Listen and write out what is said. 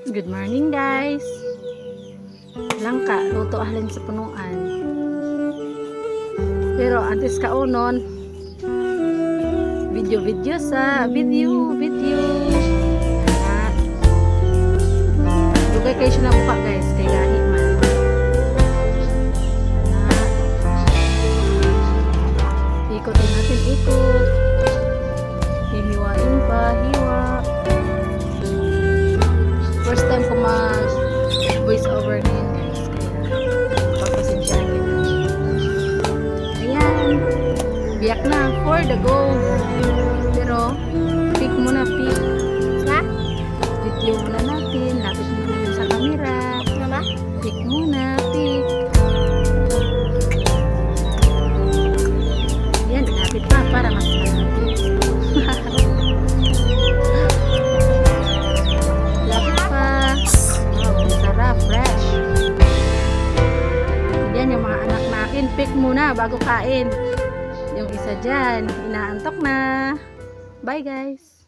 Good morning guys. Langka, luto ahalin sa punuan. Pero antes kaunon, video. Ah, Dugay kayo siya na buka guys, kay gahi man. Ikotin natin ikot. Hihiwain pa, hiwa. First time ko mag voice over ngayon guys, kaya papasensyahan nyo na. Ayan, biyak na for the go. Pero pick muna, pick sa video muna natin, lapit muna sa camera. Mama, pick muna, pick. Ayan, lapit pa para mas malapit. Fresh. Yan yung mga anak natin. Pick muna bago kain. Yung isa dyan, inaantok na. Bye guys.